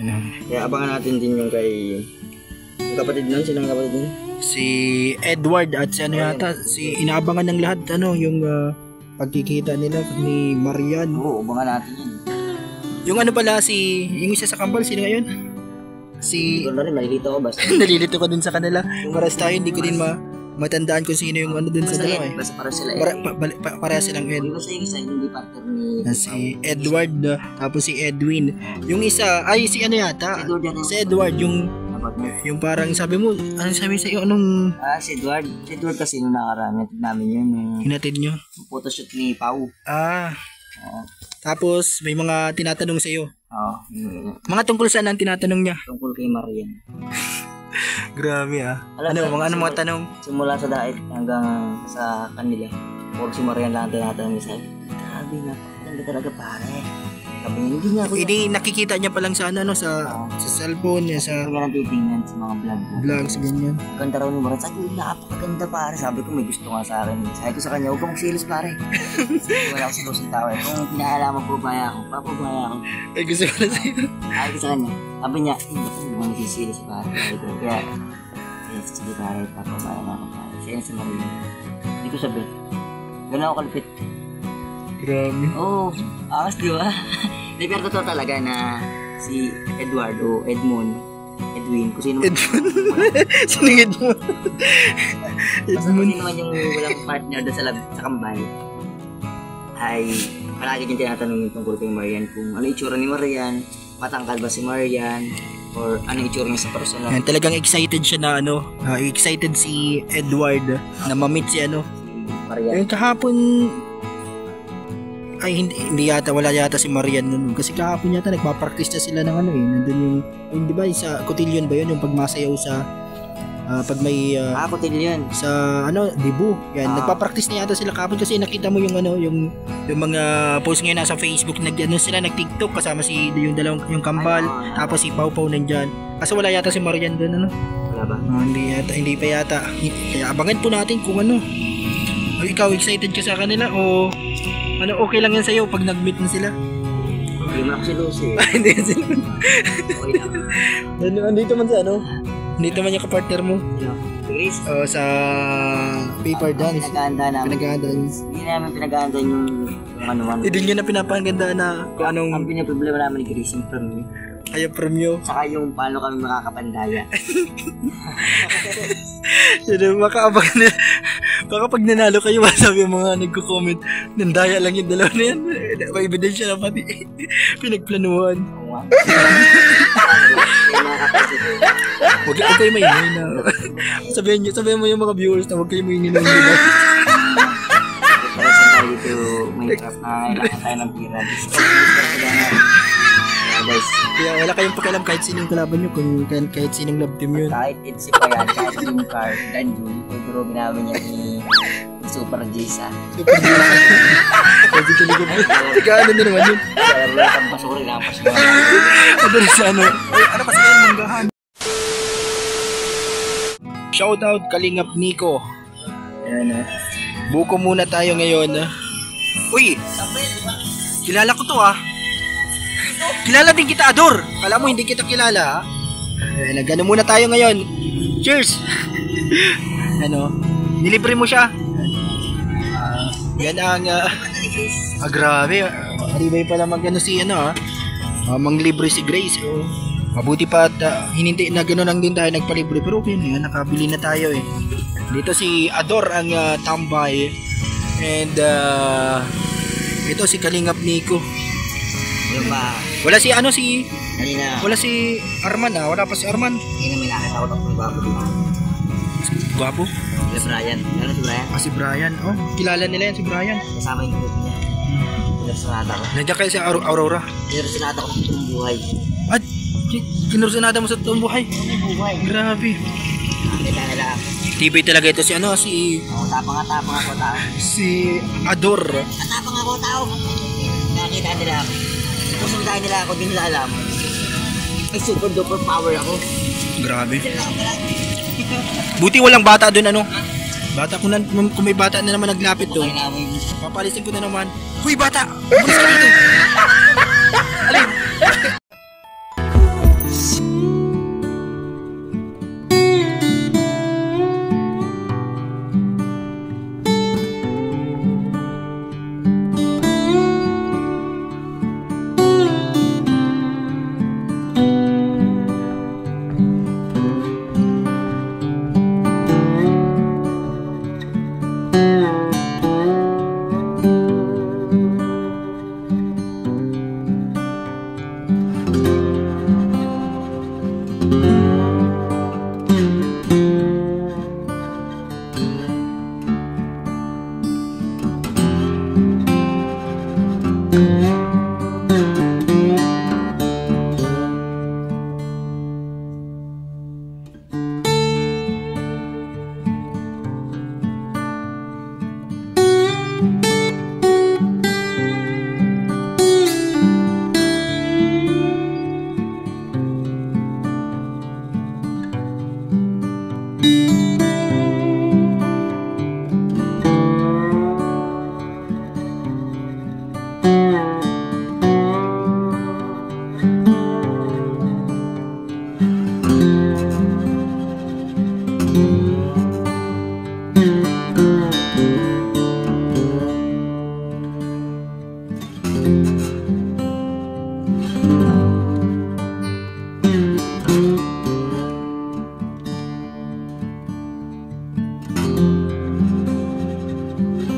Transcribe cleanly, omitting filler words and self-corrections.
Ano? Kaya abangan natin din yung kay yung kapatid nun, sinong kapatid nun? Si Edward at si ano yata, si inaabangan ng lahat yung pagkikita nila ni Marian. Oo, abangan natin yun. Yung ano pala yung isa sa kambal, sino ngayon? Si Hindi ko na rin, malilito ko basta. nalilito ko dun sa kanila. Paras tayo, hindi ko din matandaan kung sino yung ano dun sa dalawa eh. Basta para sila Pareha silang Ed. Basta yung isa, hindi partner ni Si Edward, tapos si Edwin. Yung isa, ay si ano yata? Si Edward, yung parang sabi mo, anong sabi sa'yo, anong... si Edward. Si Edward kasi nung nakaraan, natin namin yun. Hinatid nyo? Yung photoshoot ni Pau. Tapos may mga tinatanong sa'yo. Mga tungkol saan ang tinatanong niya? Tungkol kay Marian. Grabe mga tanong? Simula sa dait hanggang sa kanila. Puro si Marian lang ang tinatanong niya sa'yo. Grabe na, ganda talaga pare. Sabi niya, hindi nga ako. Hindi nakikita niya pa lang sa sa cellphone niya, sa nga titingnan sa mga vlogs, ganyan. Ganda raw ni Marian. Sabi ko, napakaganda pare. Sabi ko, may gusto nga sa akin. Sabi ko sa kanya, huwag ka magsilos pare. Wala akong silos ng tao eh. Kung pinahalaman ko, baya ako. Papabaya ako. Ay, gusto ko na sa'yo. Sabi ko sa kanya, sabi niya, hindi mo nagsisilos pare. Kaya, sige pare, papabaya na ako pare. Sa'yo na sa Marian. Hindi ko sabi. Gano'n ako kalipit. Grabe. Oo, angas di ba? Hindi, pero totoo talaga na si Edward o Edwin, kung sino Edmund. Sinong Edmund? Basta kung sino man yung walang partner doon sa kambal, ay palagi yung tinatanong yung tungkol kay Marian kung ano itsura ni Marian, matangkad ba si Marian, or ano itsura niya sa personal. Talagang excited siya na excited si Edward na ma-meet si Marian. Kahapon ay hindi yata, wala yata si Marian nun kasi kahapon yata nagpa-practice na sila ng nandun yung di ba sa cotillion ba yun, yung pagmasayaw sa pag may cotillion sa Dibu yan, nagpa-practice na yata sila kahapon kasi nakita mo yung yung mga post ngayon nasa Facebook sila nag-TikTok kasama yung dalawang kambal, tapos si Pau Pau nandyan kasi wala yata si Marian dun wala ba? Hindi pa yata, kaya abangan po natin kung ikaw excited ka sa kanila o okay lang yan sa'yo pag nag-meet na sila? Hindi man ako si Lucy. Hindi yan sila. Okay lang. Andito man andito man yung kapartner mo. Grace? Sa paper dance. Pinag-aandaan. Hindi namin pinag-aandaan yung ano-ano. Hindi nyo na pinapagandaan na kung anong... Ang pinaproblema namin ni Grace yung premyo. Kaya premyo. Saka yung paano kami makakapandaya. Makaabang na. Baka pag nanalo kayo, masabi yung mga nagko-comment, nandaya lang yung dalawa na yan. May ebidensya na pati. Pinagplanuhan. Huwag kayo maingay na. Sabihin mo yung mga viewers na huwag kayo maingay na yung nila. Present tayo dito Minecraft na kailangan tayo ng pira. Guys. Kaya wala kayong pakialam kahit sinong kalaban nyo, kahit sinong love team yun. Kahit it's pa yan, kahit yung card, Danjun, pero ginawin niya ni Super Jisa. Super Jisa. Kasi talaga po. Ikaano na naman yun? Kaya ang basuri na ang pasura. Adala sa ano kasi yung manggahan. Shoutout Kalingap Nico. Ayan buko muna tayo ngayon. Uy! Kilala ko to Kilala din kita, Ador. Kala mo hindi kita kilala nagano muna tayo ngayon. Cheers! Nilibre mo siya. Yan ang grabe. Maribay pala manglibre si Grace. Mabuti pa at hinintay na gano'n lang din tayo nagpalibre. Pero okay na, nakabili na tayo Dito si Ador ang tambay. And ito si Kalingap Nico. Wala si kanina. Wala si Arman wala pa si Arman. Kanina may nakita ko ng gwapo dito. Gwapo? Si Brian. Ano si Brian? Si Brian. Kilala nila yan si Brian. Kasama yung group niya. Kinursunada ko. Nandiyan kayo si Aurora? Kinursunada ko sa totoong buhay. At kinursunada mo sa totoong buhay? Buhay. Grabe. Nakita nila ako. Tibay talaga ito si tapang ako tao. Si Ador. Tapang ako tao. Nakita nila ako. Kusundahin nila ako, di nila alam. Ay, super duper power ako. Grabe. Buti walang bata doon Bata kung may bata na naman naglapit doon. Papalisin ko na naman. Huy bata! Bulis ka dito! Alin?